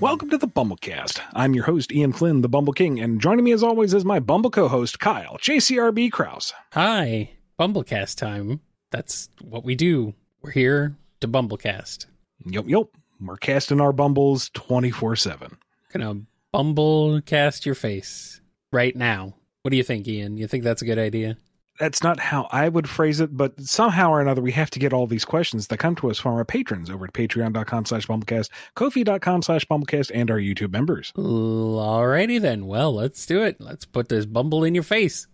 Welcome to the BumbleKast. I'm your host, Ian Flynn, the Bumble King, and joining me as always is my Bumble co-host, Kyle, JCRB Krause. Hi, BumbleKast time. That's what we do. We're here to BumbleKast. Yup. We're casting our bumbles 24/7. Gonna BumbleKast your face right now. What do you think, Ian? You think that's a good idea? That's not how I would phrase it, but somehow or another, we have to get all these questions that come to us from our patrons over at patreon.com/BumbleKast, Ko-fi.com/BumbleKast, and our YouTube members. Alrighty then. Well, let's do it. Let's put this bumble in your face.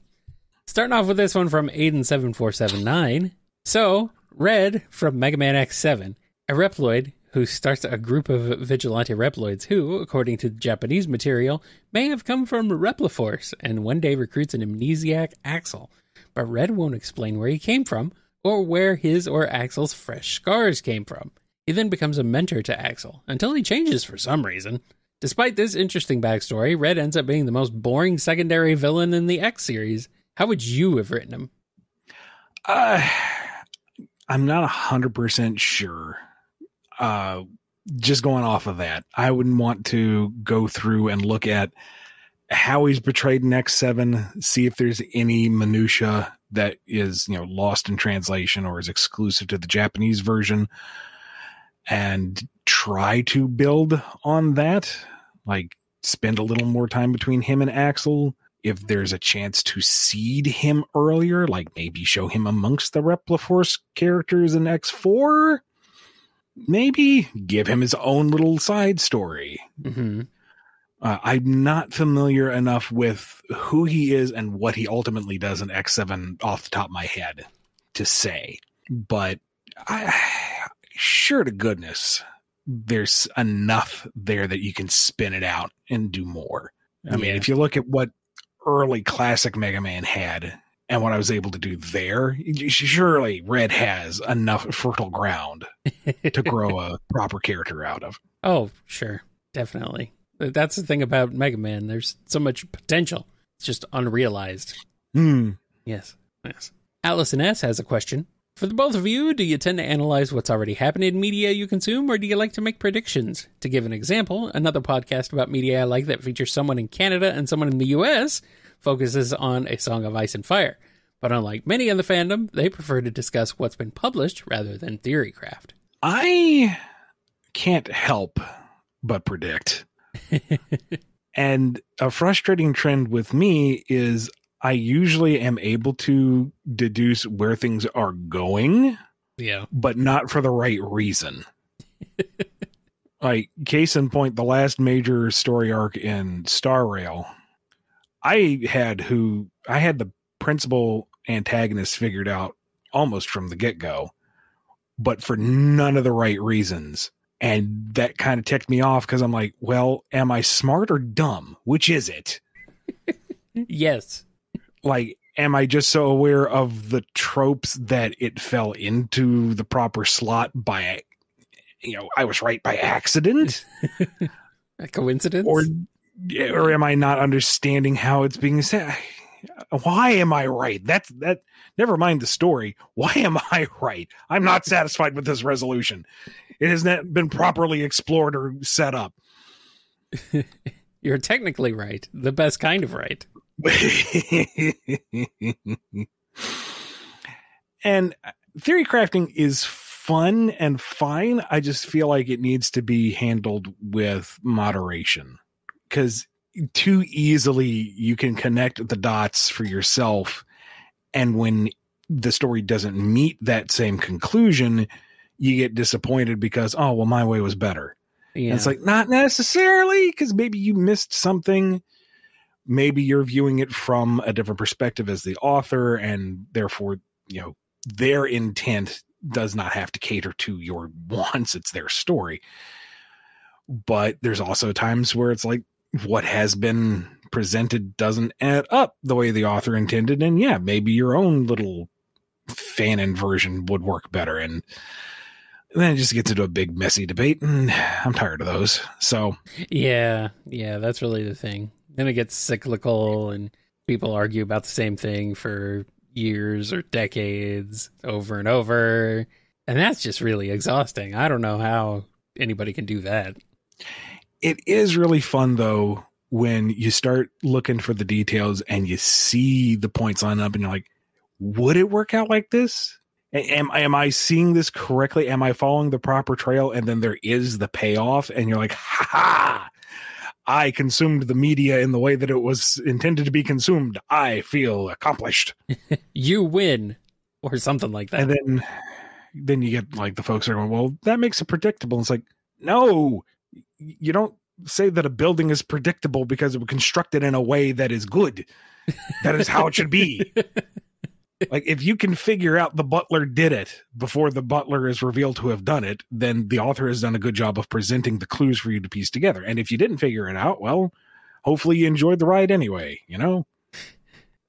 Starting off with this one from Aiden7479. So, Red from Mega Man X7, a Reploid who starts a group of vigilante Reploids who, according to the Japanese material, may have come from Repliforce and one day recruits an amnesiac Axel. But Red won't explain where he came from, or where his or Axel's fresh scars came from. He then becomes a mentor to Axel, until he changes for some reason. Despite this interesting backstory, Red ends up being the most boring secondary villain in the X series. How would you have written him? I'm not 100% sure. Just going off of that, I wouldn't want to go through and look at how he's portrayed in X7, see if there's any minutia that is, lost in translation or is exclusive to the Japanese version, and try to build on that. Like, spend a little more time between him and Axel. If there's a chance to seed him earlier, like maybe show him amongst the Repliforce characters in X4, maybe give him his own little side story. Mm-hmm. I'm not familiar enough with who he is and what he ultimately does in X7 off the top of my head to say. But sure to goodness, there's enough there that you can spin it out and do more. I mean, if you look at what early classic Mega Man had and what I was able to do there, surely Red has enough fertile ground to grow a proper character out of. Oh, sure. Definitely. That's the thing about Mega Man. There's so much potential. It's just unrealized. Yes. Allison S. has a question. For the both of you, do you tend to analyze what's already happened in media you consume, or do you like to make predictions? To give an example, another podcast about media I like that features someone in Canada and someone in the US focuses on A Song of Ice and Fire. But unlike many in the fandom, they prefer to discuss what's been published rather than theorycraft. I can't help but predict. And a frustrating trend with me is I usually am able to deduce where things are going, but not for the right reason. Like, case in point, the last major story arc in Star Rail, I had the principal antagonist figured out almost from the get-go, but for none of the right reasons. And that kind of ticked me off because I'm like, well, am I smart or dumb? Which is it? Yes. Like, am I just so aware of the tropes that it fell into the proper slot by, I was right by accident? A coincidence? Or am I not understanding how it's being said? Why am I right? That never mind the story. Why am I right? I'm not satisfied with this resolution. It has not been properly explored or set up. You're technically right. The best kind of right. And theory crafting is fun and fine. I just feel like it needs to be handled with moderation, because too easily you can connect the dots for yourself, and when the story doesn't meet that same conclusion, you get disappointed because, oh, well, my way was better. Yeah. And it's like, not necessarily, because maybe you missed something. Maybe you're viewing it from a different perspective as the author, and therefore, their intent does not have to cater to your wants. It's their story. But there's also times where it's like, what has been presented doesn't add up the way the author intended. And yeah, maybe your own little fan version would work better. And then it just gets into a big messy debate, and I'm tired of those. So yeah, that's really the thing. Then it gets cyclical, and people argue about the same thing for years or decades over and over. And that's just really exhausting. I don't know how anybody can do that. It is really fun, though, when you start looking for the details and you see the points line up and you're like, would it work out like this? Am I seeing this correctly? Am I following the proper trail? And then there is the payoff and you're like, ha ha, I consumed the media in the way that it was intended to be consumed. I feel accomplished. You win, or something like that. And then you get like the folks are going, well, that makes it predictable. It's like, no, you don't say that a building is predictable because it was constructed in a way that is good. That is how it should be. Like, if you can figure out the butler did it before the butler is revealed to have done it, then the author has done a good job of presenting the clues for you to piece together. And if you didn't figure it out, well, hopefully you enjoyed the ride anyway, you know?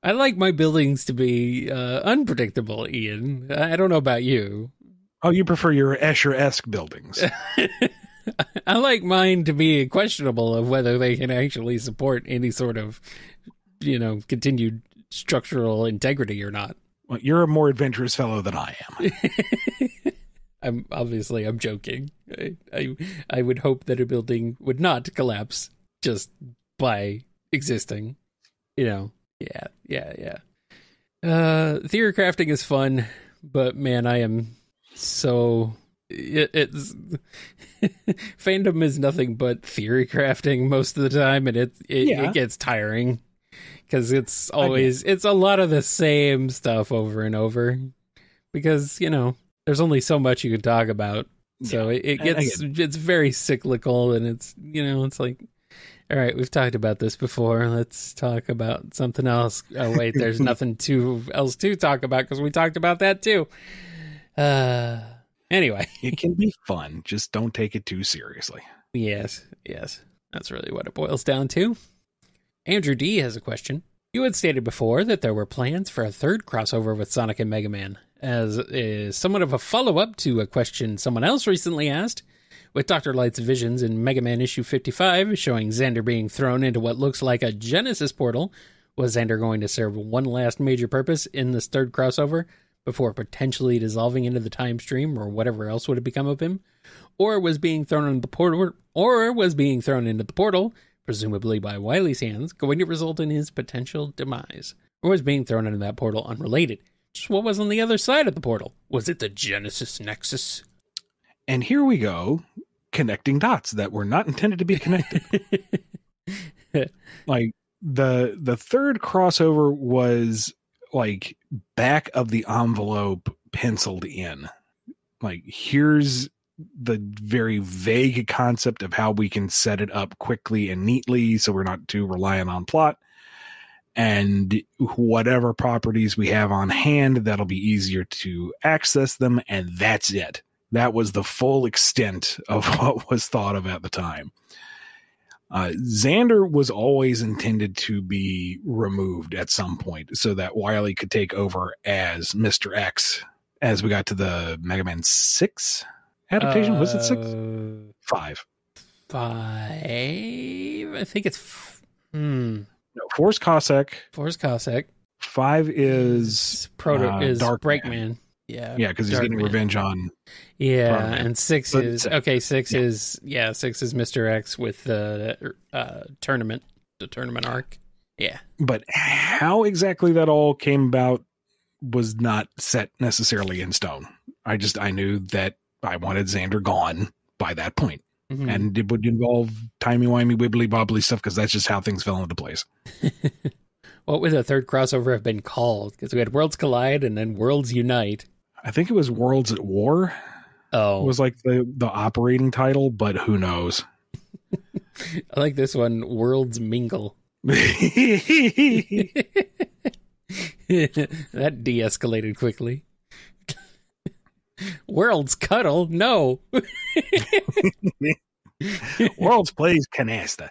I like my buildings to be unpredictable, Ian. I don't know about you. Oh, you prefer your Escher-esque buildings. I like mine to be questionable of whether they can actually support any sort of, continued structural integrity or not. Well, you're a more adventurous fellow than I I'm am. joking. I would hope that a building would not collapse just by existing. Yeah. Theory crafting is fun, but man, I am so it's fandom is nothing but theory crafting most of the time, and it gets tiring. Because it's a lot of the same stuff over and over. Because, there's only so much you can talk about. So it's very cyclical, and it's like, all right, we've talked about this before. Let's talk about something else. Oh, wait, there's nothing else to talk about because we talked about that too. Anyway. It can be fun. Just don't take it too seriously. Yes. That's really what it boils down to. Andrew D. has a question. You had stated before that there were plans for a third crossover with Sonic and Mega Man. As is somewhat of a follow-up to a question someone else recently asked, with Dr. Light's visions in Mega Man issue 55 showing Xander being thrown into what looks like a Genesis portal, was Xander going to serve one last major purpose in this third crossover before potentially dissolving into the time stream or whatever else would have become of him? Or was being thrown into the portal, presumably by Wily's hands, going to result in his potential demise? Or was being thrown into that portal unrelated? Just what was on the other side of the portal? Was it the Genesis Nexus? And here we go, connecting dots that were not intended to be connected. Like, the third crossover was, like, back of the envelope penciled in. Like, here's the very vague concept of how we can set it up quickly and neatly so we're not too reliant on plot, and whatever properties we have on hand, that'll be easier to access them, and that's it. That was the full extent of what was thought of at the time. Xander was always intended to be removed at some point so that Wily could take over as Mr. X as we got to the Mega Man 6 adaptation. Was it 6? 5. 5. I think it's... No, 4's Cossack. 4's Cossack. 5 is Dark Breakman. Yeah, because he's getting revenge on. Yeah, and 6 is 6 is Mr. X with the tournament arc. Yeah, but how exactly that all came about was not set necessarily in stone. I knew that I wanted Xander gone by that point. Mm-hmm. And it would involve timey-wimey, wibbly-bobbly stuff because that's just how things fell into place. What would the third crossover have been called? Because we had Worlds Collide and then Worlds Unite. I think it was Worlds at War. Oh. It was like the operating title, but who knows? I like this one, Worlds Mingle. That de-escalated quickly. Worlds Cuddle? No. Worlds plays Canasta.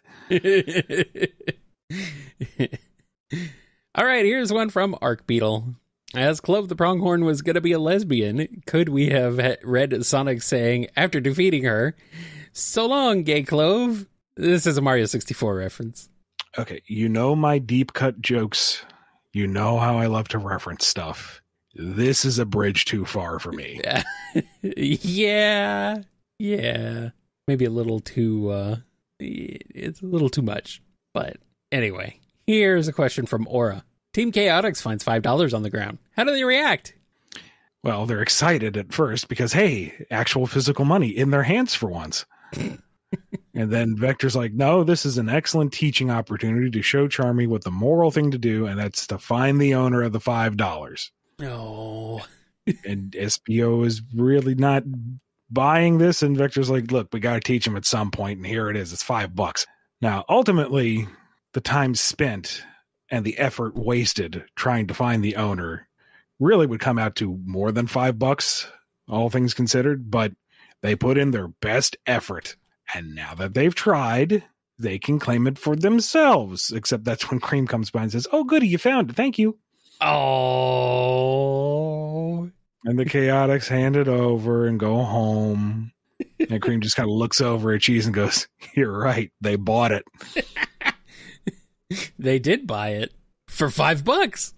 All right, here's one from Arc Beetle. As Clove the Pronghorn was going to be a lesbian, could we have read Sonic saying, after defeating her, "So long, gay Clove"? This is a Mario 64 reference. Okay, you know my deep cut jokes. You know how I love to reference stuff. This is a bridge too far for me. Yeah. Maybe a little too It's a little too much. But anyway, here's a question from Aura. Team Chaotix finds $5 on the ground. How do they react? Well, they're excited at first because, hey, actual physical money in their hands for once. And then Vector's like, no, this is an excellent teaching opportunity to show Charmy what the moral thing to do, and that's to find the owner of the $5. No. And SPO is really not buying this, and Vector's like, look, we got to teach him at some point, and here it is. It's $5. Now, ultimately, the time spent and the effort wasted trying to find the owner really would come out to more than $5, all things considered, but they put in their best effort. And now that they've tried, they can claim it for themselves. Except that's when Cream comes by and says, oh, goody, you found it. Thank you. Oh. And the Chaotix hand it over and go home. And Cream just kind of looks over at Cheese and goes, you're right. They bought it. They did buy it for $5.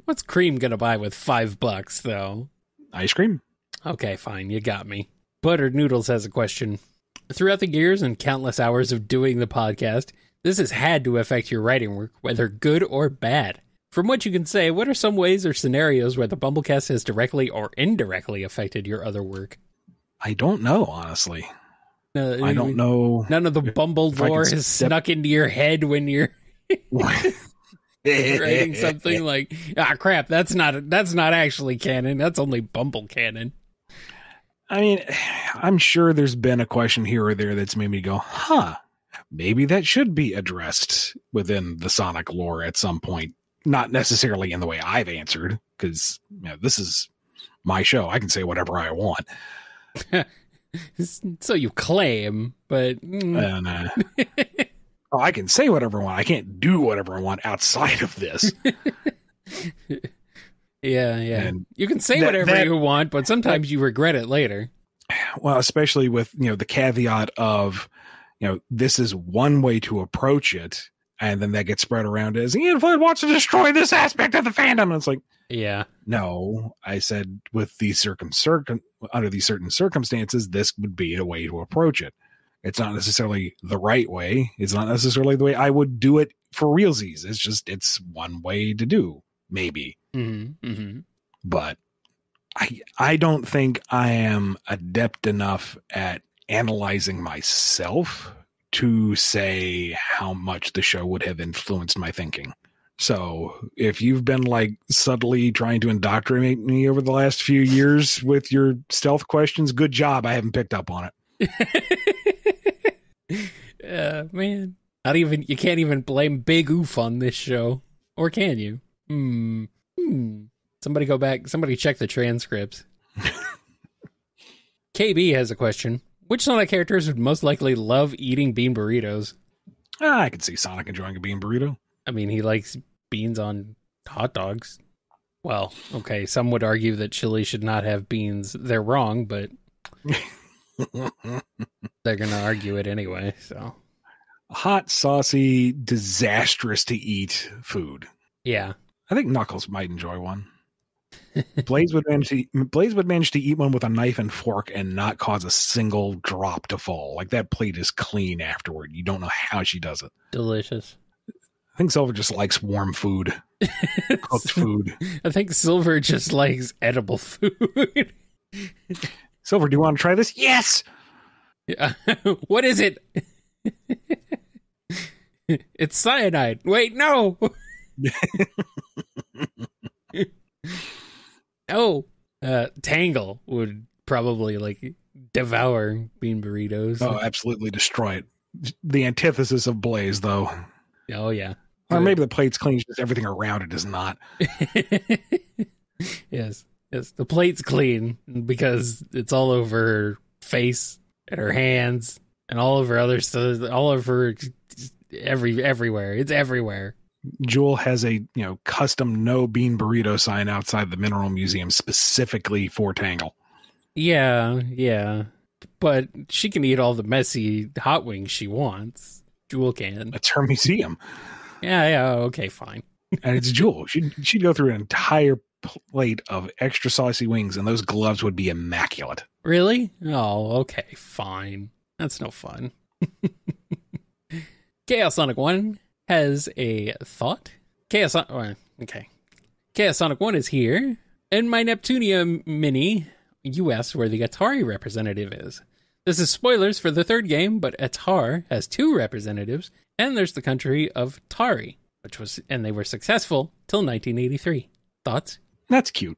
What's Cream going to buy with $5, though? Ice cream. Okay, fine. You got me. Buttered Noodles has a question. Throughout the years and countless hours of doing the podcast, this has had to affect your writing work, whether good or bad. From what you can say, what are some ways or scenarios where the BumbleKast has directly or indirectly affected your other work? I don't know, honestly. I don't know. None of the Bumble lore has snuck into your head when you're writing something like, crap, that's not actually canon. That's only Bumble canon. I mean, I'm sure there's been a question here or there that's made me go, maybe that should be addressed within the Sonic lore at some point. Not necessarily in the way I've answered, because this is my show. I can say whatever I want. So you claim, but... I can say whatever I want. I can't do whatever I want outside of this. Yeah. And you can say whatever you want, but sometimes you regret it later. Well, especially with, the caveat of, this is one way to approach it, and then that gets spread around as, Floyd wants to destroy this aspect of the fandom. And it's like, yeah. No, I said with these under these certain circumstances, this would be a way to approach it. It's not necessarily the right way. It's not necessarily the way I would do it for realsies. It's one way to do, maybe. But I don't think I am adept enough at analyzing myself to say how much the show would have influenced my thinking. So if you've been subtly trying to indoctrinate me over the last few years with your stealth questions, good job. I haven't picked up on it. Man, you can't even blame Big Oof on this show. Or can you? Somebody go back. Somebody check the transcripts. KB has a question. Which Sonic characters would most likely love eating bean burritos? I could see Sonic enjoying a bean burrito. I mean, he likes beans on hot dogs. Well, okay, some would argue that chili should not have beans. They're wrong, but they're going to argue it anyway, so. Hot, saucy, disastrous to eat food. Yeah. I think Knuckles might enjoy one. Blaze would manage to eat one with a knife and fork and not cause a single drop to fall. That plate is clean afterward. You don't know how she does it. Delicious. I think Silver just likes warm food. Cooked food. I think Silver just likes edible food. Silver, do you want to try this? Yes! Yeah. What is it? It's cyanide. Wait, no! Tangle would probably devour bean burritos. Oh, absolutely destroy it. The antithesis of Blaze, though. Oh, yeah. Or maybe the plate's clean, just everything around it is not. Yes. The plate's clean because it's all over her face and her hands and all of her other stuff, all of her everywhere. It's everywhere. Jewel has a custom no bean burrito sign outside the Mineral Museum specifically for Tangle. Yeah. But she can eat all the messy hot wings she wants. Jewel can. It's her museum. Yeah, okay, fine. And it's Jewel. She'd go through an entire plate of extra saucy wings, and those gloves would be immaculate. Really? Oh, okay, fine. That's no fun. Chaos Sonic 1 has a thought. Okay. Chaos Sonic 1 is here. In my Neptunia Mini, you asked where the Atari representative is. This is spoilers for the third game, but Atari has 2 representatives, and there's the country of Tari, and they were successful till 1983. Thoughts? That's cute.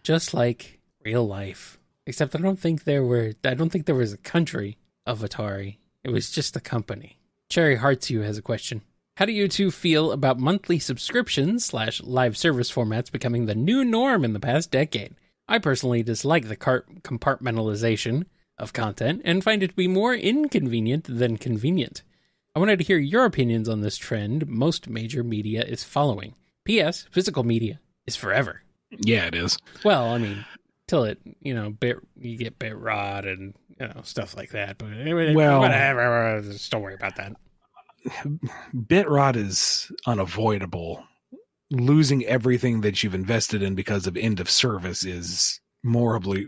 Just like real life. Except I don't think there was a country of Atari. It was just a company. Cherry Hearts You has a question. How do you two feel about monthly subscriptions / live service formats becoming the new norm in the past decade? I personally dislike the compartmentalization of content and find it to be more inconvenient than convenient. I wanted to hear your opinions on this trend most major media is following. P.S. Physical media is forever. Yeah, it is. Well, I mean, till it, you get bit rot and, stuff like that. But whatever, just don't worry about that. Bit rot is unavoidable. Losing everything that you've invested in because of end of service is morally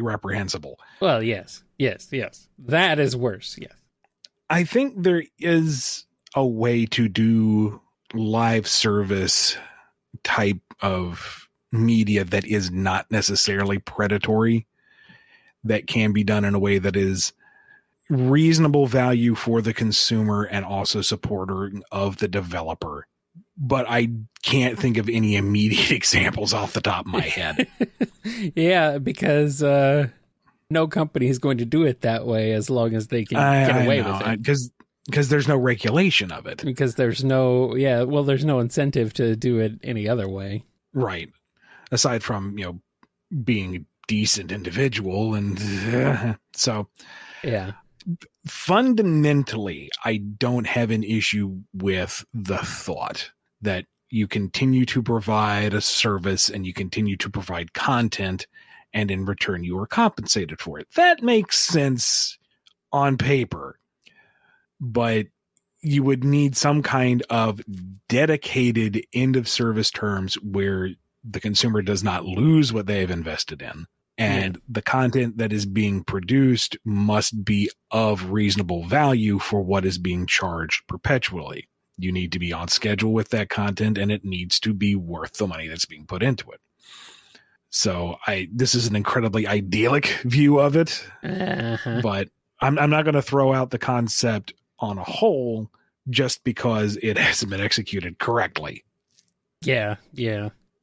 reprehensible. Well, yes. That is worse, yes. I think there is a way to do live service type of media that is not necessarily predatory, that can be done in a way that is reasonable value for the consumer and also supporting of the developer. But I can't think of any immediate examples off the top of my head. Yeah, because no company is going to do it that way as long as they can get away with it. Because there's no regulation of it. Because there's no incentive to do it any other way. Right. Aside from, being a decent individual. And so, yeah. Fundamentally, I don't have an issue with the thought that you continue to provide a service and you continue to provide content, and in return you are compensated for it. That makes sense on paper, but you would need some kind of dedicated end of service terms where the consumer does not lose what they have invested in. And the content that is being produced must be of reasonable value for what is being charged perpetually. You need to be on schedule with that content, and it needs to be worth the money that's being put into it. So this is an incredibly idyllic view of it, but I'm not going to throw out the concept on a whole just because it hasn't been executed correctly. Yeah.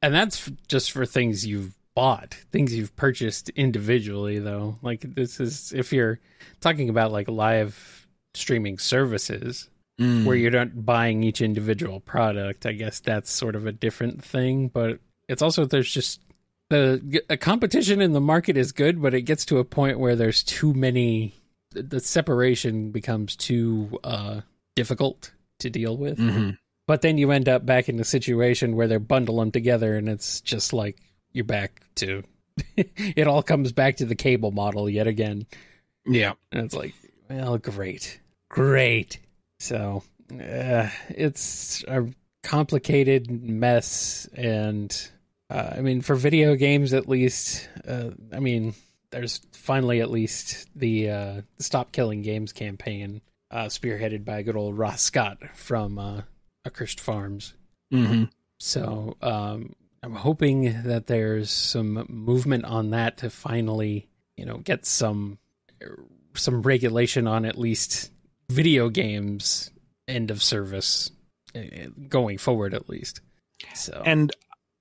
And that's just for things you've bought, things you've purchased individually, though. Like, this is if you're talking about like live streaming services where you're not buying each individual product, I guess that's sort of a different thing. But it's also, there's just a competition in the market is good, but it gets to a point where there's too many, the separation becomes too difficult to deal with. But then you end up back in a situation where they bundle them together, and it's just like you're back to it all comes back to the cable model yet again. Yeah. And it's like, well, great. So it's a complicated mess. And I mean, for video games, at least, there's finally at least the Stop Killing Games campaign spearheaded by good old Ross Scott from Accursed Farms. So I'm hoping that there's some movement on that to finally, get some regulation on at least video games end of service going forward, at least. So, and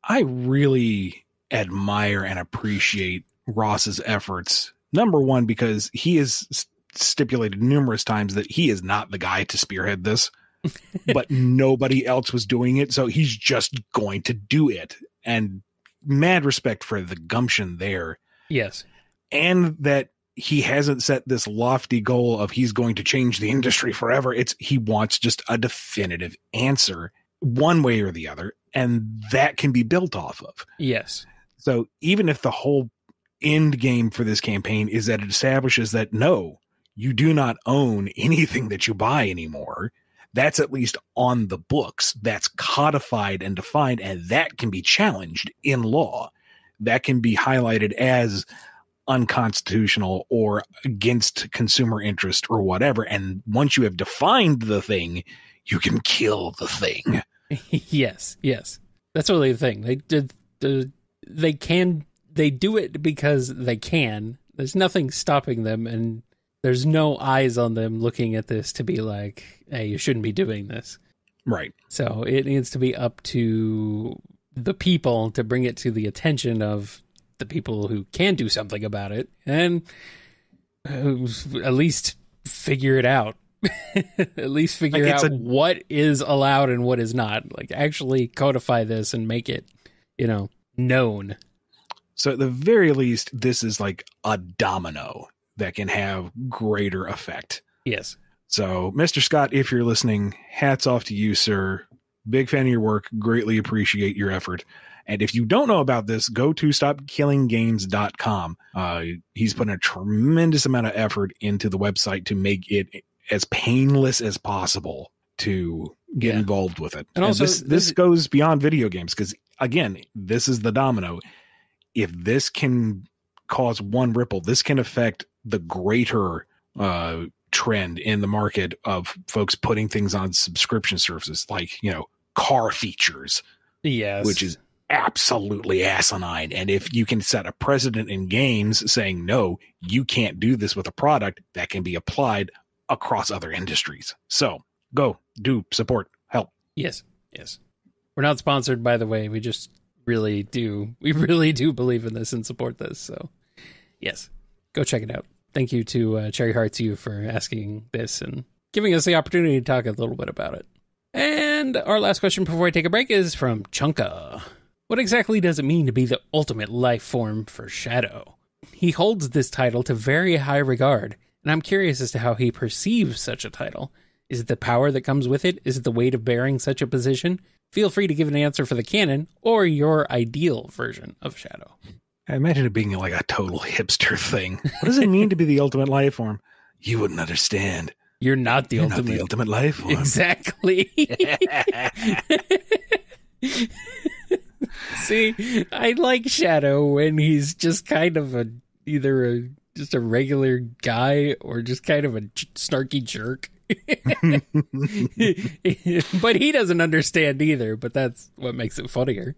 I really admire and appreciate Ross's efforts. Number one, because he has stipulated numerous times that he is not the guy to spearhead this, but nobody else was doing it. So he's just going to do it. And mad respect for the gumption there. Yes. And that he hasn't set this lofty goal of he's going to change the industry forever. He wants just a definitive answer one way or the other. And that can be built off of. Yes. So even if the whole end game for this campaign is that it establishes that, no, you do not own anything that you buy anymore. That's at least on the books. That's codified and defined, and that can be challenged in law. That can be highlighted as unconstitutional or against consumer interest or whatever. And once you have defined the thing, you can kill the thing. Yes. That's really the thing. They do it because they can. There's nothing stopping them, and there's no eyes on them looking at this to be like, hey, you shouldn't be doing this. Right. So it needs to be up to the people to bring it to the attention of the people who can do something about it, and at least figure it out. At least figure out what is allowed and what is not. Like, actually codify this and make it, known. So at the very least, this is like a domino that can have greater effect. Yes. So, Mr. Scott, if you're listening, hats off to you, sir. Big fan of your work. Greatly appreciate your effort. And if you don't know about this, go to stopkillinggames.com. He's put a tremendous amount of effort into the website to make it as painless as possible to get involved with it. And also, this goes beyond video games because, again, this is the domino. If this can cause one ripple, this can affect the greater trend in the market of folks putting things on subscription services like, car features. Yes. Which is absolutely asinine. And if you can set a precedent in games saying, no, you can't do this with a product, that can be applied across other industries. So go, do, support, help. Yes. We're not sponsored, by the way. We just really do believe in this and support this. So yes, go check it out. Thank you to Cherry Hearts You for asking this and giving us the opportunity to talk a little bit about it. And our last question before I take a break is from Chunka. What exactly does it mean to be the ultimate life form for Shadow? He holds this title to very high regard, and I'm curious as to how he perceives such a title. Is it the power that comes with it? Is it the weight of bearing such a position? Feel free to give an answer for the canon or your ideal version of Shadow. I imagine it being like a total hipster thing. What does it mean to be the ultimate life form? You wouldn't understand. You're not the ultimate life form. Exactly. See, I like Shadow when he's just kind of either just a regular guy or just kind of a snarky jerk. But he doesn't understand either, but that's what makes it funnier.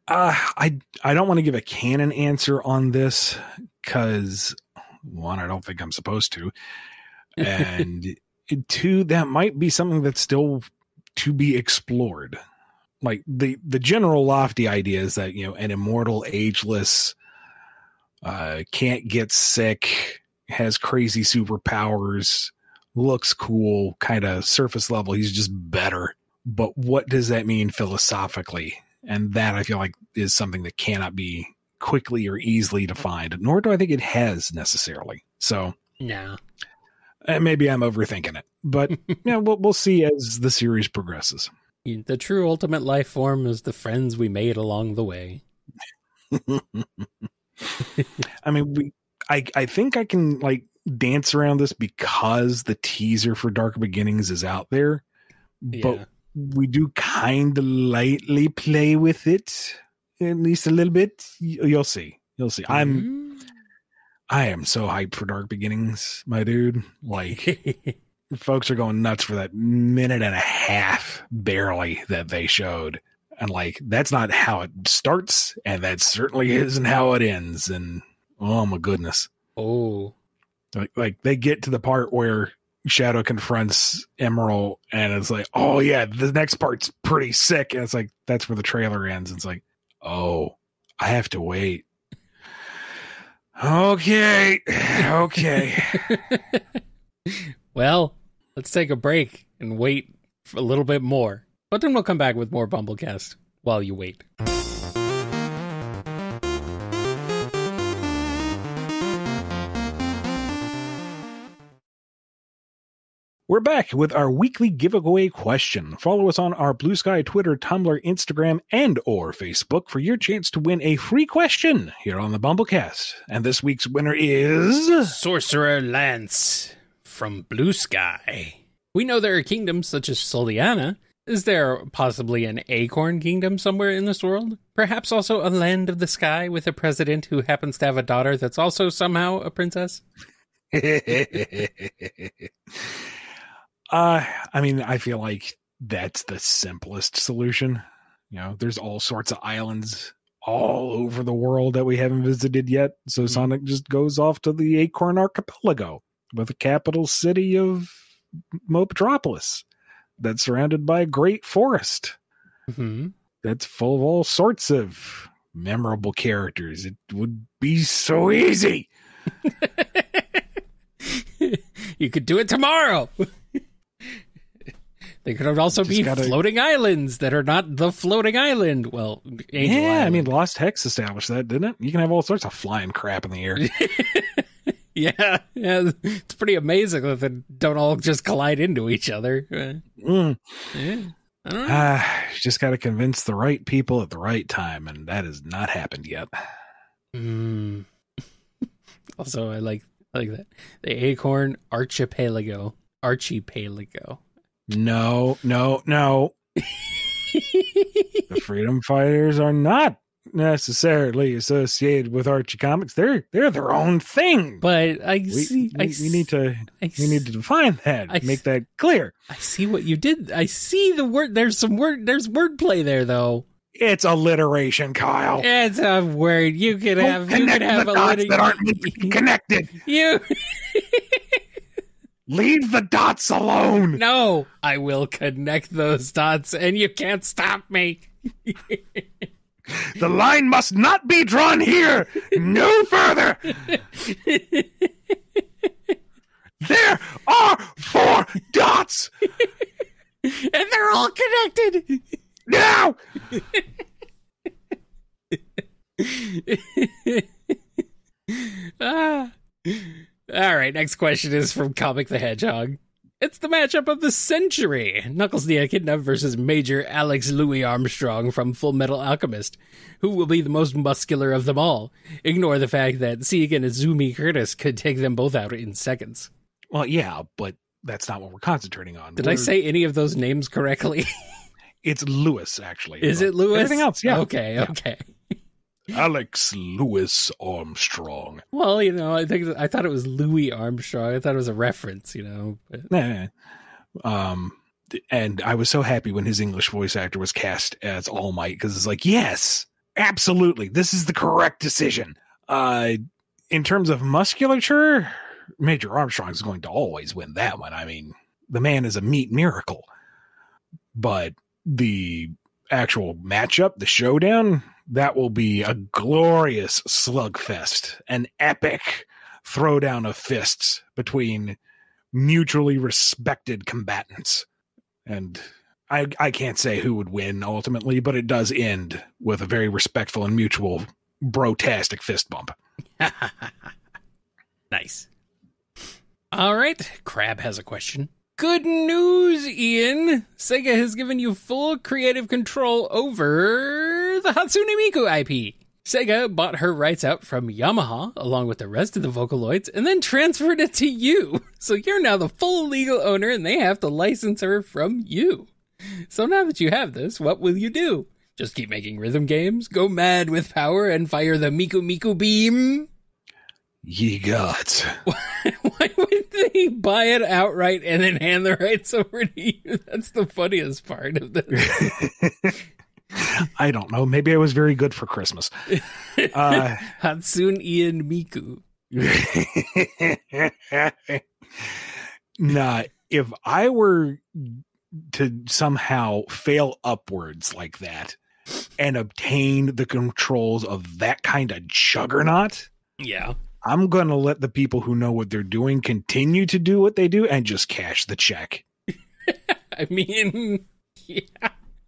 I don't want to give a canon answer on this because, one, I don't think I'm supposed to, and two, that might be something that's still to be explored. Like the general lofty idea is that, an immortal, ageless, can't get sick, has crazy superpowers, looks cool, kind of surface level. He's just better. But what does that mean philosophically? And that, I feel like, is something that cannot be quickly or easily defined, nor do I think it has necessarily. So, no. Maybe I'm overthinking it. But we'll see as the series progresses. The true ultimate life form is the friends we made along the way. I mean, I think I can dance around this because the teaser for Dark Beginnings is out there, but we do kind of lightly play with it, at least a little bit. You'll see. I am so hyped for Dark Beginnings, my dude. Folks are going nuts for that minute and a half barely that they showed. And that's not how it starts, and that certainly isn't how it ends. And oh my goodness. Oh. They get to the part where Shadow confronts Emerald, and it's like, oh yeah, the next part's pretty sick. And it's like, that's where the trailer ends. It's like, oh, I have to wait. Okay. Well, let's take a break and wait for a little bit more. But then we'll come back with more BumbleKast while you wait. We're back with our weekly giveaway question. Follow us on our Blue Sky, Twitter, Tumblr, Instagram, and or Facebook for your chance to win a free question here on the BumbleKast. And this week's winner is... Sorcerer Lance from Blue Sky. We know there are kingdoms such as Soliana Is there possibly an acorn kingdom somewhere in this world? Perhaps also a land of the sky with a president who happens to have a daughter that's also somehow a princess? I mean, I feel like that's the simplest solution. You know, there's all sorts of islands all over the world that we haven't visited yet. So Sonic just goes off to the Acorn Archipelago with the capital city of Mopetropolis that's surrounded by a great forest that's full of all sorts of memorable characters. It would be so easy. You could do it tomorrow. They could also be floating islands that are not the floating island. Well, Angel Island. I mean, Lost Hex established that, didn't it? You can have all sorts of flying crap in the air. Yeah, it's pretty amazing that they don't all just collide into each other. Yeah, I don't know. Just got to convince the right people at the right time, and that has not happened yet. Also, I like that. The Acorn Archipelago. No. The Freedom Fighters are not necessarily associated with Archie Comics. They're their own thing. But we need to define that. Make that clear. I see what you did. I see the word. There's wordplay there, though. It's alliteration, Kyle. It's a word. You could have the dots that aren't connected. You leave the dots alone. No, I will connect those dots, and you can't stop me. The line must not be drawn here. No further. There are 4 dots. And they're all connected. Now. All right, next question is from Comic the Hedgehog. It's the matchup of the century. Knuckles the Echidna versus Major Alex Louis Armstrong from Full Metal Alchemist. Who will be the most muscular of them all? Ignore the fact that Segan Izumi Curtis could take them both out in seconds. Well, yeah, but that's not what we're concentrating on. Did I say any of those names correctly? It's Lewis, actually. Is it Lewis? Everything else, yeah. Okay. Alex Louis Armstrong. Well, I thought it was Louis Armstrong. I thought it was a reference, But... And I was so happy when his English voice actor was cast as All Might, because it's like, yes, absolutely, this is the correct decision. In terms of musculature, Major Armstrong is going to always win that one. I mean, the man is a meat miracle. But the actual matchup, the showdown, that will be a glorious slugfest, an epic throwdown of fists between mutually respected combatants. And I can't say who would win ultimately, but it does end with a very respectful and mutual bro-tastic fist bump. Nice. All right, Crab has a question. Good news, Ian. Sega has given you full creative control over the Hatsune Miku IP. Sega bought her rights out from Yamaha, along with the rest of the Vocaloids, and then transferred it to you. So you're now the full legal owner, and they have to license her from you. So now that you have this, what will you do? Just keep making rhythm games, go mad with power, and fire the Miku Miku beam? Ye gods. Why would they buy it outright and then hand the rights over to you? That's the funniest part of this. I don't know. Maybe I was very good for Christmas. Hatsune Ian Miku. Nah, if I were to somehow fail upwards like that and obtain the controls of that kind of juggernaut, yeah, I'm going to let the people who know what they're doing continue to do what they do and just cash the check. I mean, yeah,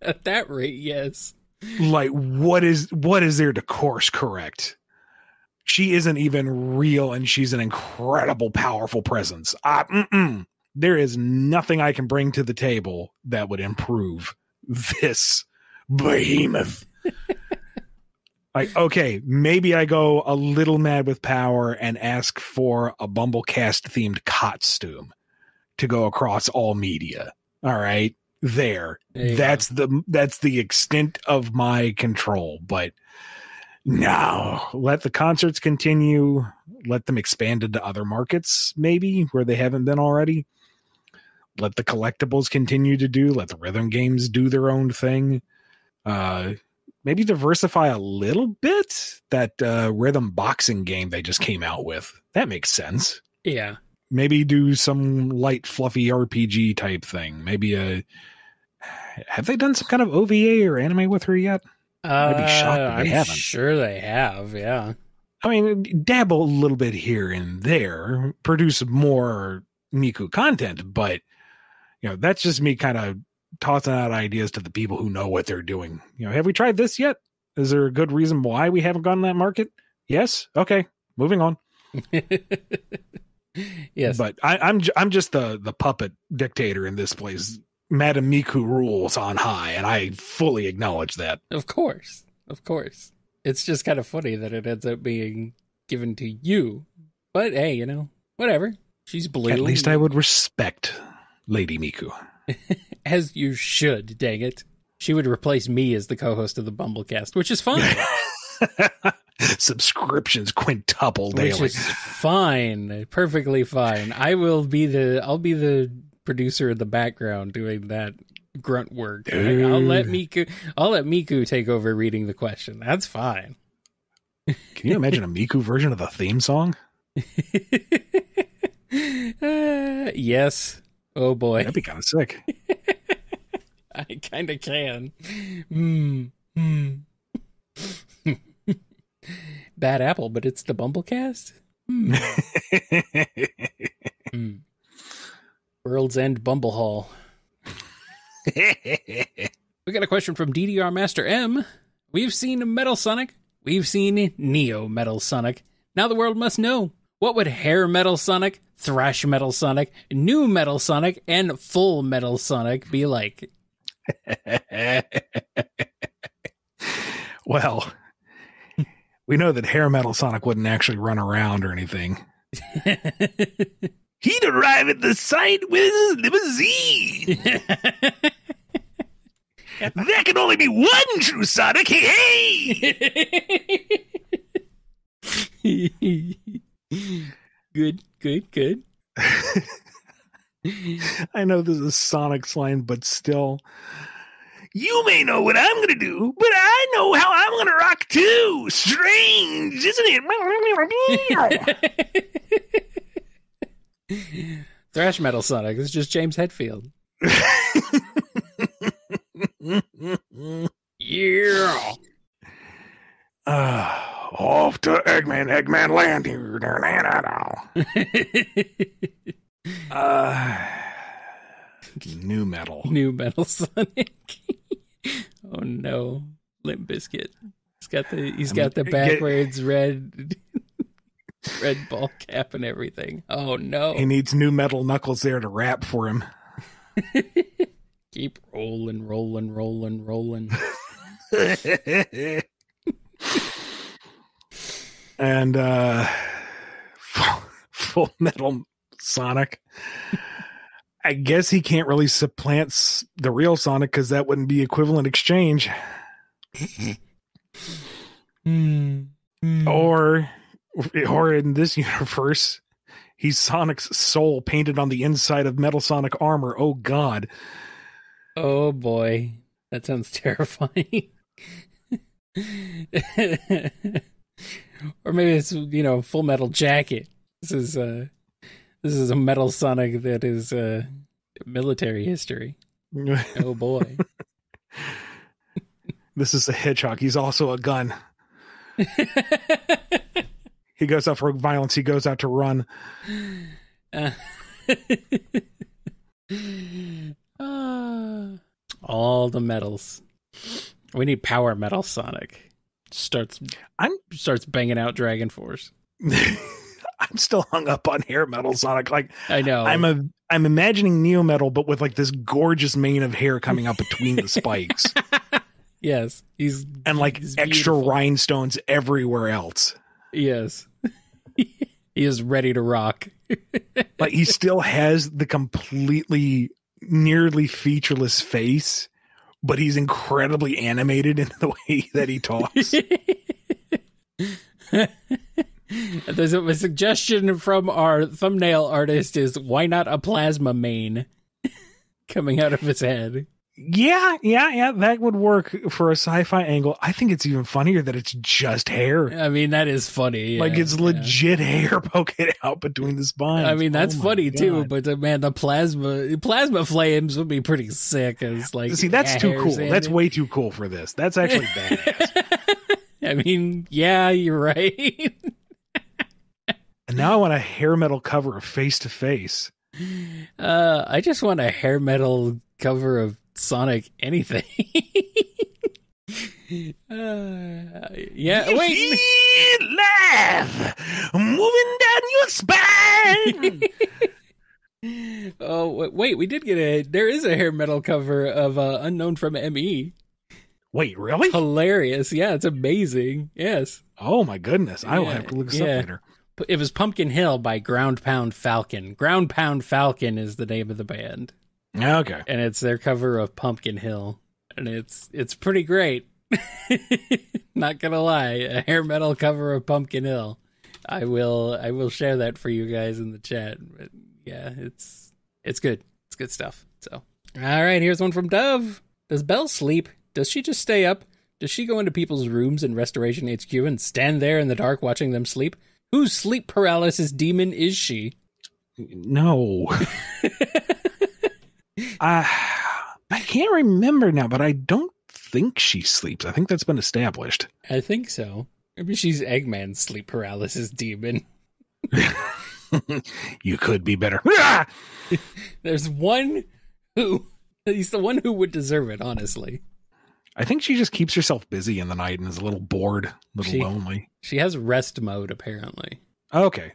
at that rate, yes. Like, what is there to course correct? She isn't even real, and she's an incredible, powerful presence. There is nothing I can bring to the table that would improve this behemoth. Like, okay, maybe I go a little mad with power and ask for a BumbleKast themed costume to go across all media. All right, there. There you That's the extent of my control. But no, let the concerts continue. Let them expand into other markets, maybe where they haven't been already. Let the collectibles continue to do. Let the rhythm games do their own thing. Maybe diversify a little bit. That rhythm boxing game they just came out with. That makes sense. Yeah. Maybe do some light, fluffy RPG type thing. Maybe have they done some kind of OVA or anime with her yet? I'd be shocked if they haven't. Sure they have, yeah. I mean, dabble a little bit here and there, produce more Miku content, but that's just me kind of tossing out ideas to the people who know what they're doing. Have we tried this yet? Is there a good reason why we haven't gone in that market? Yes. Okay. Moving on. Yes. But I'm just the puppet dictator in this place. Madam Miku rules on high, and I fully acknowledge that. Of course. It's just kind of funny that it ends up being given to you. But hey, whatever. She's blue. At least I would respect Lady Miku. As you should, dang it. She would replace me as the co-host of the BumbleKast, which is fine. Subscriptions quintuple daily. Which is fine. Perfectly fine. I'll be the producer in the background doing that grunt work. I'll let Miku take over reading the question. That's fine. Can you imagine a Miku version of the theme song? Yes. Oh boy. That'd be kind of sick. I kind of can. Bad apple, but it's the BumbleKast? World's End Bumble Hall. We got a question from DDR Master M. We've seen Metal Sonic. We've seen Neo Metal Sonic. Now the world must know. What would Hair Metal Sonic, Thrash Metal Sonic, New Metal Sonic, and Full Metal Sonic be like? Well, we know that Hair Metal Sonic wouldn't actually run around or anything. He'd arrive at the site with his limousine. There can only be one true Sonic. Hey! Good. I know this is Sonic's line, but still. You may know what I'm going to do, but I know how I'm going to rock too. Strange, isn't it? Thrash Metal Sonic. This is just James Hetfield. Yeah. Off to Eggman land here. New metal Sonic. Oh no, Limp Bizkit. He's got the backwards red ball cap and everything. Oh no, he needs new metal Knuckles there to rap for him. Keep rolling. And Full Metal Sonic. I guess he can't really supplant the real Sonic because that wouldn't be equivalent exchange. Or in this universe, he's Sonic's soul painted on the inside of Metal Sonic armor. Oh God. Oh boy. That sounds terrifying. Or maybe it's, Full Metal Jacket. This is a Metal Sonic that is military history. Oh boy. This is a hedgehog. He's also a gun. He goes out for violence. He goes out to run. All the metals. We need Power Metal Sonic. Starts banging out Dragon Force. I'm still hung up on Hair Metal Sonic. Like, I know. I'm imagining Neo Metal, but with like this gorgeous mane of hair coming out between the spikes. Yes, he's extra beautiful. rhinestones everywhere else. Yes, he is ready to rock. Like he still has the completely nearly featureless face, but he's incredibly animated in the way that he talks. There's a suggestion from our thumbnail artist is, why not a plasma mane coming out of his head? Yeah, that would work for a sci-fi angle. I think it's even funnier that it's just hair. I mean, that is funny. Like, it's legit hair poking out between the spines. I mean, that's funny too, but man, the plasma flames would be pretty sick. As like, see, that's too cool. That's way too cool for this. That's actually badass. I mean, yeah, you're right. And now I want a hair metal cover of Face to Face. I just want a hair metal cover of Sonic anything. Yeah, wait. Laugh moving down your spine. Oh, wait, we did get there is a hair metal cover of Unknown from ME. Wait, really? Hilarious. Yeah, it's amazing. Yes. Oh my goodness. I will have to look this up later. It was Pumpkin Hill by Ground Pound Falcon. Ground Pound Falcon is the name of the band. Okay. And it's their cover of Pumpkin Hill. And it's pretty great. Not gonna lie. A hair metal cover of Pumpkin Hill. I will share that for you guys in the chat. But yeah, it's good. It's good stuff. So alright, here's one from Dove. Does Belle sleep? Does she just stay up? Does she go into people's rooms in Restoration HQ and stand there in the dark watching them sleep? Whose sleep paralysis demon is she? No. I can't remember now, but I don't think she sleeps. I think that's been established. I think so. Maybe she's Eggman's sleep paralysis demon. You could be better. There's one he's the one who would deserve it, honestly. I think she just keeps herself busy in the night and is a little bored, a little lonely. She has rest mode, apparently. Okay.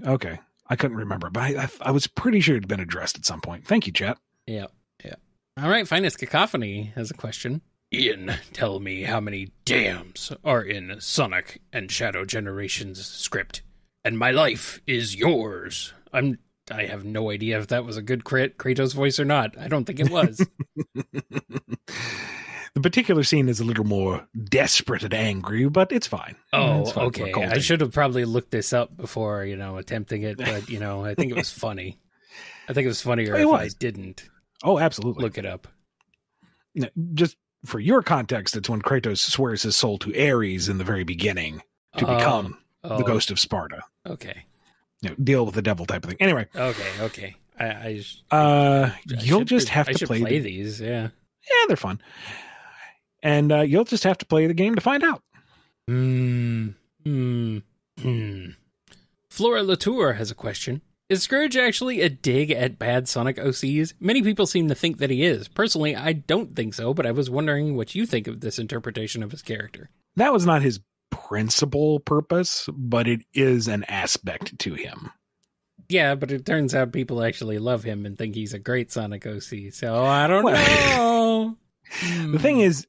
I couldn't remember, but I was pretty sure it had been addressed at some point. Thank you, chat. Yeah. All right, Finest Cacophony has a question. Ian, tell me how many dams are in Sonic and Shadow Generations script, and my life is yours. I have no idea if that was a good Kratos voice or not. I don't think it was. The particular scene is a little more desperate and angry, but it's fine. Oh, it's fine. Okay. I should have probably looked this up before, attempting it, but, I think it was funny. I think it was funnier if I didn't. Oh, absolutely. Look it up. Just for your context, it's when Kratos swears his soul to Ares in the very beginning to become the ghost of Sparta. Okay. Deal with the devil type of thing. Anyway. Okay. You'll just have to play these. Yeah. Yeah, they're fun. And you'll just have to play the game to find out. Flora Latour has a question. Is Scourge actually a dig at bad Sonic OCs? Many people seem to think that he is. Personally, I don't think so, but I was wondering what you think of this interpretation of his character. That was not his principal purpose, but it is an aspect to him. Yeah, but it turns out people actually love him and think he's a great Sonic OC, so I don't know. The thing is,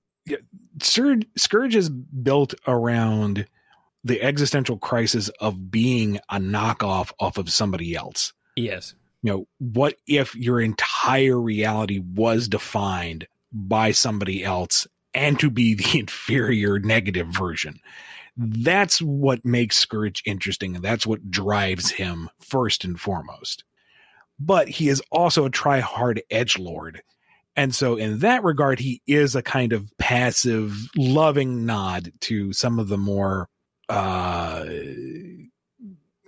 Scourge is built around the existential crisis of being a knockoff off of somebody else. Yes. What if your entire reality was defined by somebody else and to be the inferior negative version? That's what makes Scourge interesting, and that's what drives him first and foremost. But he is also a try-hard edgelord. And so in that regard, he is a kind of passive, loving nod to some of the more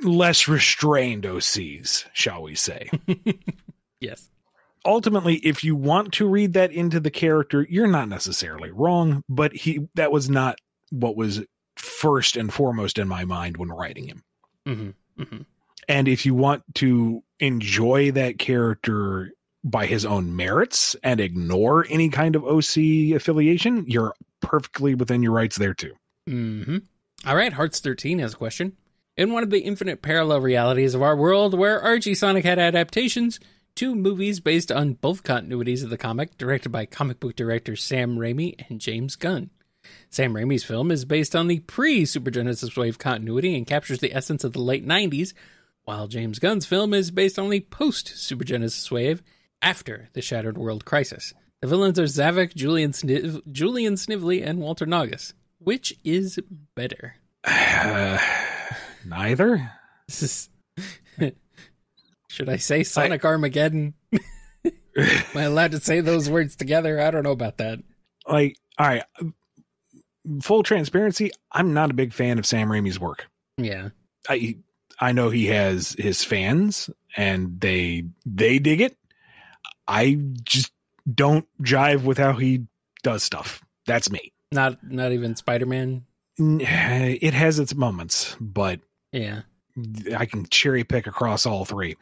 less restrained OCs, shall we say. Yes. Ultimately, if you want to read that into the character, you're not necessarily wrong, but that was not what was first and foremost in my mind when writing him. Mm-hmm. Mm-hmm. And if you want to enjoy that character by his own merits and ignore any kind of OC affiliation, you're perfectly within your rights there too. Mm-hmm. All right, Hearts13 has a question. In one of the infinite parallel realities of our world where Archie Sonic had adaptations, 2 movies based on both continuities of the comic, directed by comic book directors Sam Raimi and James Gunn. Sam Raimi's film is based on the pre-Super Genesis Wave continuity and captures the essence of the late 90s, while James Gunn's film is based on the post-Super Genesis Wave after the Shattered World Crisis. The villains are Zavik, Julian Snively, and Walter Nogus. Which is better? Neither. Should I say Sonic Armageddon? Am I allowed to say those words together? I don't know about that. All right. Full transparency, I'm not a big fan of Sam Raimi's work. Yeah. I know he has his fans and they dig it. I just don't jive with how he does stuff. That's me. Not even Spider-Man? It has its moments, but yeah, I can cherry pick across all three.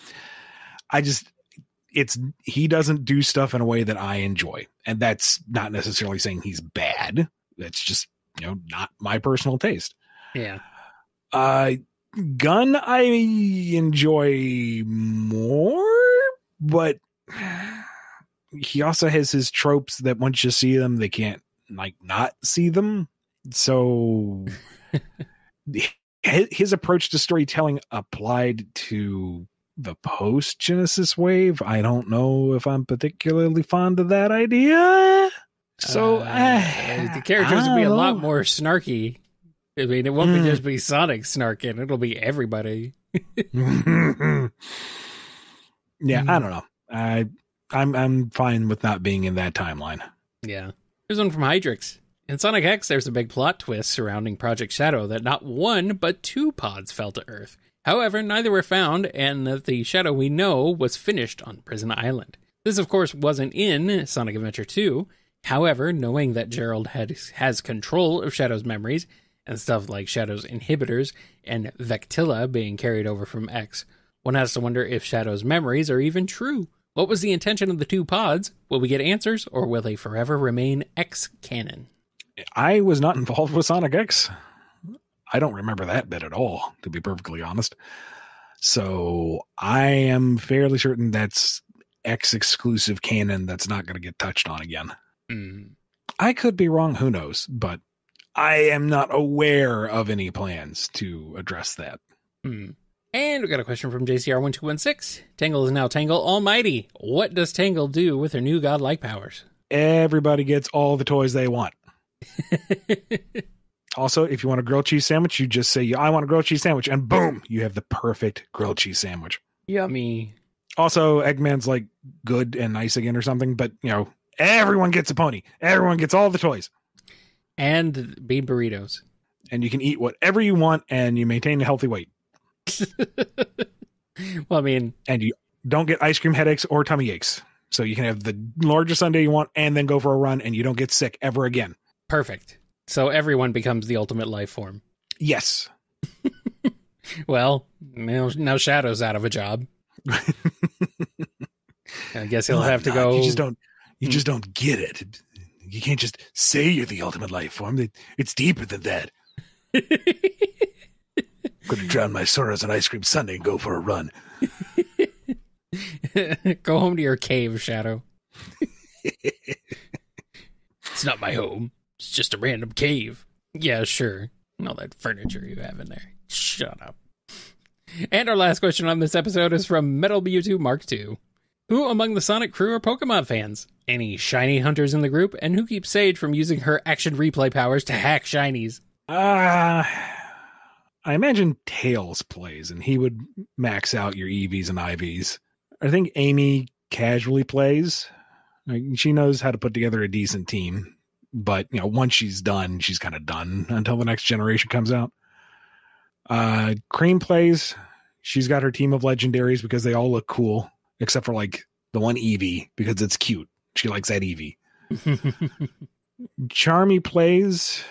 He doesn't do stuff in a way that I enjoy. And that's not necessarily saying he's bad. That's just, not my personal taste. Yeah. Gunn, I enjoy more, but he also has his tropes that once you see them, they can't not see them. So his approach to storytelling applied to the post Genesis wave. I don't know if I'm particularly fond of that idea. So the characters will be a lot more snarky. I mean, it won't just be Sonic snarking. It'll be everybody. Yeah, I don't know. I'm fine with not being in that timeline. Yeah. Here's one from Hydrix. In Sonic X, there's a big plot twist surrounding Project Shadow that not one, but two pods fell to Earth. However, neither were found, and the Shadow we know was finished on Prison Island. This, of course, wasn't in Sonic Adventure 2. However, knowing that Gerald has control of Shadow's memories, and stuff like Shadow's inhibitors and Vectilla being carried over from X, one has to wonder if Shadow's memories are even true. What was the intention of the two pods? Will we get answers, or will they forever remain X-canon? I was not involved with Sonic X. I don't remember that bit at all, to be perfectly honest. So I am fairly certain that's X-exclusive canon that's not going to get touched on again. I could be wrong, who knows, but I am not aware of any plans to address that. And we got a question from JCR1216. Tangle is now Tangle Almighty. What does Tangle do with her new godlike powers? Everybody gets all the toys they want. Also, if you want a grilled cheese sandwich, you just say, I want a grilled cheese sandwich, and boom, you have the perfect grilled cheese sandwich. Yummy. Also, Eggman's like good and nice again or something, but everyone gets a pony. Everyone gets all the toys. And bean burritos. And you can eat whatever you want, and you maintain a healthy weight. Well, I mean... And you don't get ice cream headaches or tummy aches. So you can have the largest sundae you want, and then go for a run, and you don't get sick ever again. Perfect. So everyone becomes the ultimate life form. Yes. Well, now Shadow's out of a job. I guess he'll have to go... You just don't get it. You can't just say you're the ultimate life form. It's deeper than that. Could have drowned my sorrows in ice cream sundae and go for a run. Go home to your cave, Shadow. It's not my home. It's just a random cave. Yeah, sure. And all that furniture you have in there. Shut up. And our last question on this episode is from Metal Mewtwo Mark II. Who among the Sonic crew are Pokemon fans? Any shiny hunters in the group? And who keeps Sage from using her action replay powers to hack shinies? I imagine Tails plays, and he would max out your EVs and IVs. I think Amy casually plays. She knows how to put together a decent team. But, once she's done, she's kind of done until the next generation comes out. Cream plays. She's got her team of legendaries because they all look cool, except for, the one Eevee, because it's cute. She likes that Eevee. Charmy plays.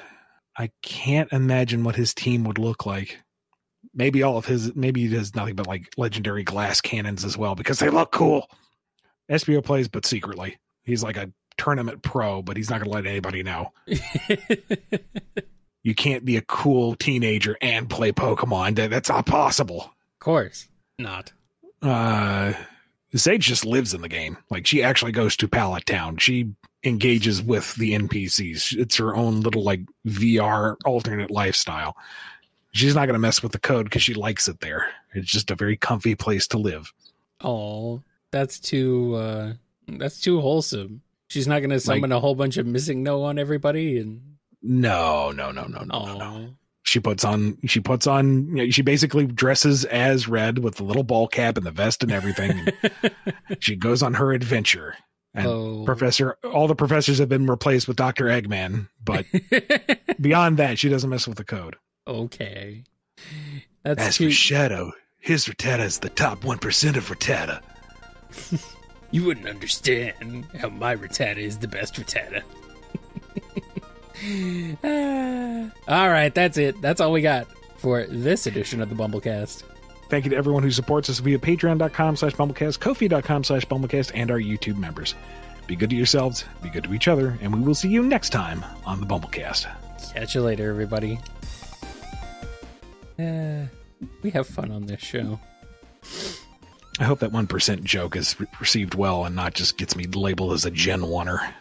I can't imagine what his team would look like. Maybe he does nothing but, legendary glass cannons as well, because they look cool. SBO plays, but secretly. He's like a tournament pro, but he's not going to let anybody know. You can't be a cool teenager and play Pokemon. That's not possible. Of course not. Sage just lives in the game. She actually goes to Pallet Town. She engages with the NPCs. It's her own little VR alternate lifestyle. She's not going to mess with the code because she likes it there. It's just a very comfy place to live. Oh, that's too wholesome. She's not going to summon a whole bunch of missing no on everybody. And no. She basically dresses as Red with the little ball cap and the vest and everything. And she goes on her adventure. And all the professors have been replaced with Dr. Eggman, but beyond that, she doesn't mess with the code. Okay. As for Shadow, his Rattata is the top 1% of Rattata. You wouldn't understand how my Rattata is the best Rattata. All right, that's it. That's all we got for this edition of the BumbleKast. Thank you to everyone who supports us via patreon.com/BumbleKast, Ko-fi.com/BumbleKast, and our YouTube members. Be good to yourselves, be good to each other, and we will see you next time on the BumbleKast. Catch you later, everybody. We have fun on this show. I hope that 1% joke is received well and not just gets me labeled as a Gen 1er.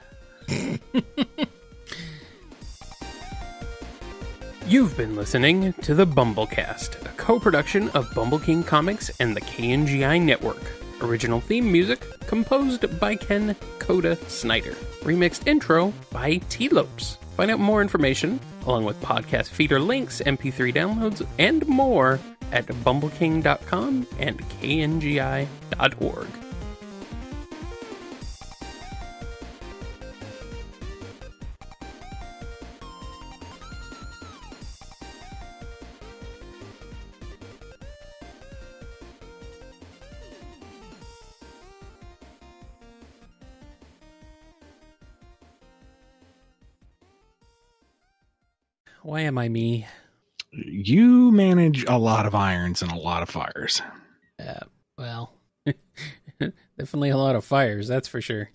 You've been listening to the BumbleKast, a co-production of Bumble King Comics and the KNGI Network. Original theme music composed by Ken Coda Snyder. Remixed intro by T-Lopes. Find out more information, along with podcast feeder links, MP3 downloads, and more at bumbleking.com and kngi.org. Why am I me? You manage a lot of irons and a lot of fires. Well, definitely a lot of fires, that's for sure.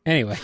Anyway.